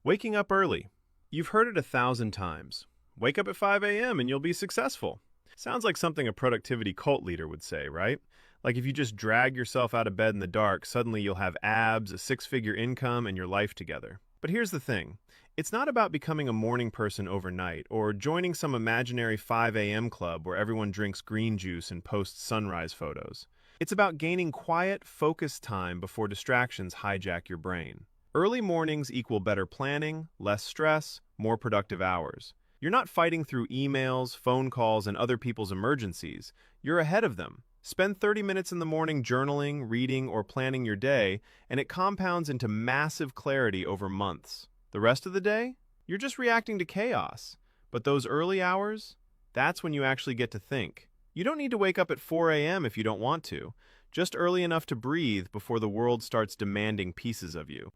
Waking up early. You've heard it 1,000 times. Wake up at 5 a.m. and you'll be successful. Sounds like something a productivity cult leader would say, right? Like if you just drag yourself out of bed in the dark, suddenly you'll have abs, a six-figure income, and your life together. But here's the thing. It's not about becoming a morning person overnight or joining some imaginary 5 a.m. club where everyone drinks green juice and posts sunrise photos. It's about gaining quiet, focused time before distractions hijack your brain. Early mornings equal better planning, less stress, more productive hours. You're not fighting through emails, phone calls, and other people's emergencies. You're ahead of them. Spend 30 minutes in the morning journaling, reading, or planning your day, and it compounds into massive clarity over months. The rest of the day? You're just reacting to chaos. But those early hours? That's when you actually get to think. You don't need to wake up at 4 a.m. if you don't want to. Just early enough to breathe before the world starts demanding pieces of you.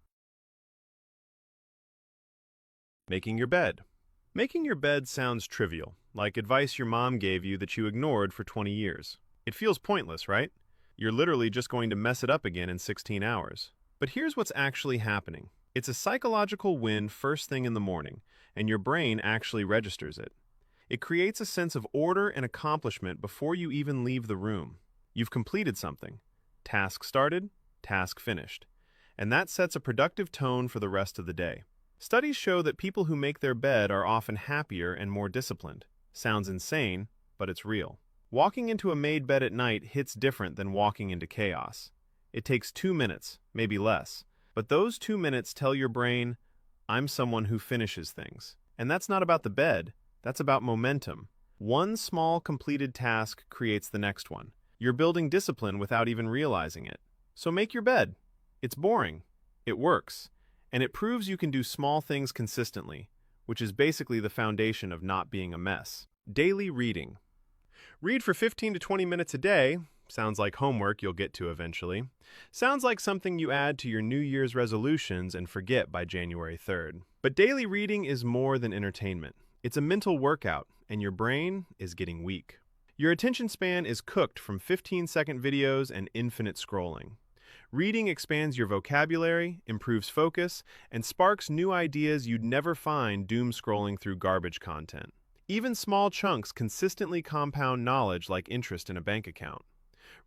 Making your bed. Making your bed sounds trivial, like advice your mom gave you that you ignored for 20 years. It feels pointless, right? You're literally just going to mess it up again in 16 hours. But here's what's actually happening. It's a psychological win first thing in the morning, and your brain actually registers it. It creates a sense of order and accomplishment before you even leave the room. You've completed something. Task started, task finished. And that sets a productive tone for the rest of the day. Studies show that people who make their bed are often happier and more disciplined. Sounds insane, but it's real. Walking into a made bed at night hits different than walking into chaos. It takes 2 minutes, maybe less. But those 2 minutes tell your brain, I'm someone who finishes things. And that's not about the bed, that's about momentum. One small completed task creates the next one. You're building discipline without even realizing it. So make your bed. It's boring. It works. And it proves you can do small things consistently, which is basically the foundation of not being a mess. Daily reading. Read for 15 to 20 minutes a day. Sounds like homework you'll get to eventually. Sounds like something you add to your New Year's resolutions and forget by January 3rd. But daily reading is more than entertainment. It's a mental workout, and your brain is getting weak. Your attention span is cooked from 15-second videos and infinite scrolling. Reading expands your vocabulary, improves focus, and sparks new ideas you'd never find doom scrolling through garbage content. Even small chunks consistently compound knowledge like interest in a bank account.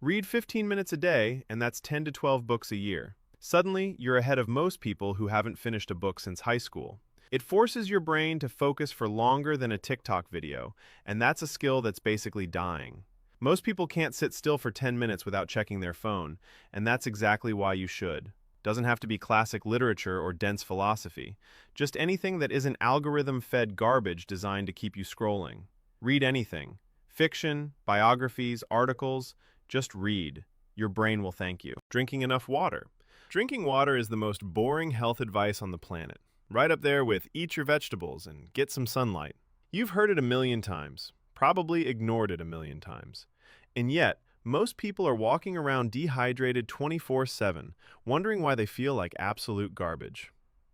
Read 15 minutes a day, and that's 10 to 12 books a year. Suddenly, you're ahead of most people who haven't finished a book since high school. It forces your brain to focus for longer than a TikTok video, and that's a skill that's basically dying. Most people can't sit still for 10 minutes without checking their phone, and that's exactly why you should. Doesn't have to be classic literature or dense philosophy. Just anything that isn't algorithm-fed garbage designed to keep you scrolling. Read anything. Fiction, biographies, articles. Just read. Your brain will thank you. Drinking enough water. Drinking water is the most boring health advice on the planet. Right up there with eat your vegetables and get some sunlight. You've heard it a million times. Probably ignored it a million times. And yet, most people are walking around dehydrated 24/7, wondering why they feel like absolute garbage.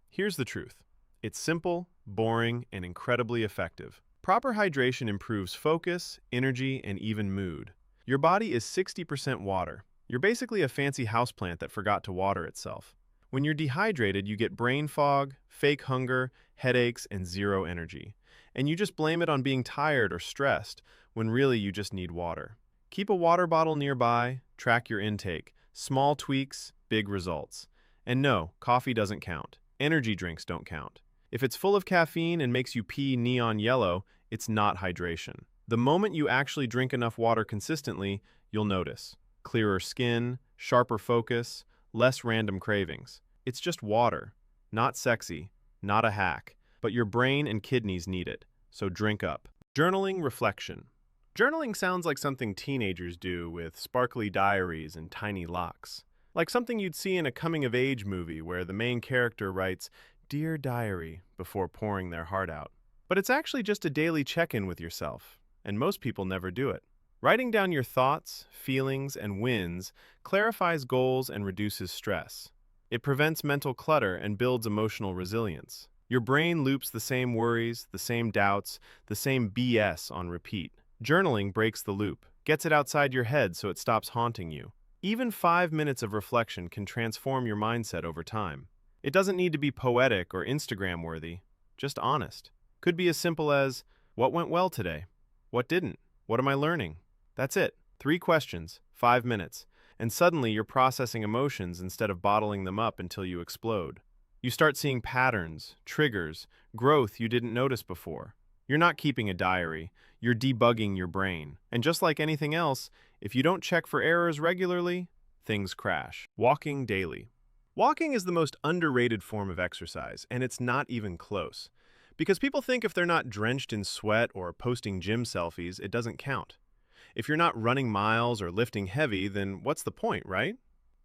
Here's the truth. It's simple, boring, and incredibly effective. Proper hydration improves focus, energy, and even mood. Your body is 60% water. You're basically a fancy houseplant that forgot to water itself. When you're dehydrated, you get brain fog, fake hunger, headaches, and zero energy. And you just blame it on being tired or stressed, when really you just need water. Keep a water bottle nearby, track your intake. Small tweaks, big results. And no, coffee doesn't count. Energy drinks don't count. If it's full of caffeine and makes you pee neon yellow, it's not hydration. The moment you actually drink enough water consistently, you'll notice. Clearer skin, sharper focus, less random cravings. It's just water. Not sexy, not a hack. But your brain and kidneys need it, so drink up. Journaling reflection. Journaling sounds like something teenagers do with sparkly diaries and tiny locks. Like something you'd see in a coming-of-age movie where the main character writes, "Dear Diary," before pouring their heart out. But it's actually just a daily check-in with yourself, and most people never do it. Writing down your thoughts, feelings, and wins clarifies goals and reduces stress. It prevents mental clutter and builds emotional resilience. Your brain loops the same worries, the same doubts, the same BS on repeat. Journaling breaks the loop, gets it outside your head so it stops haunting you. Even 5 minutes of reflection can transform your mindset over time. It doesn't need to be poetic or Instagram-worthy, just honest. Could be as simple as, what went well today? What didn't? What am I learning? That's it. 3 questions, 5 minutes, and suddenly you're processing emotions instead of bottling them up until you explode. You start seeing patterns, triggers, growth you didn't notice before. You're not keeping a diary, you're debugging your brain. And just like anything else, if you don't check for errors regularly, things crash. Walking daily. Walking is the most underrated form of exercise, and it's not even close. Because people think if they're not drenched in sweat or posting gym selfies, it doesn't count. If you're not running miles or lifting heavy, then what's the point, right?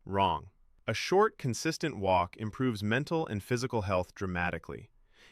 Wrong. A short, consistent walk improves mental and physical health dramatically.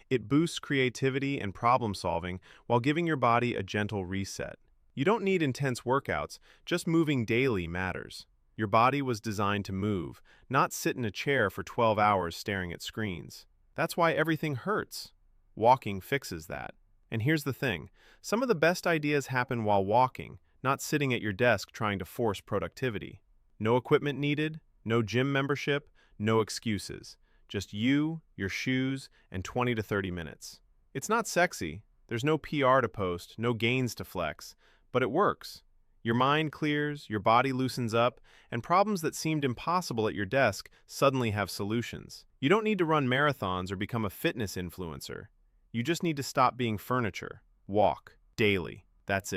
It boosts creativity and problem solving while giving your body a gentle reset. You don't need intense workouts, just moving daily matters. Your body was designed to move, not sit in a chair for 12 hours staring at screens. That's why everything hurts. Walking fixes that. And here's the thing, some of the best ideas happen while walking, not sitting at your desk trying to force productivity. No equipment needed, no gym membership, no excuses. Just you, your shoes, and 20 to 30 minutes. It's not sexy, there's no PR to post, no gains to flex, but it works. Your mind clears, your body loosens up, and problems that seemed impossible at your desk suddenly have solutions. You don't need to run marathons or become a fitness influencer. You just need to stop being furniture. Walk daily. That's it.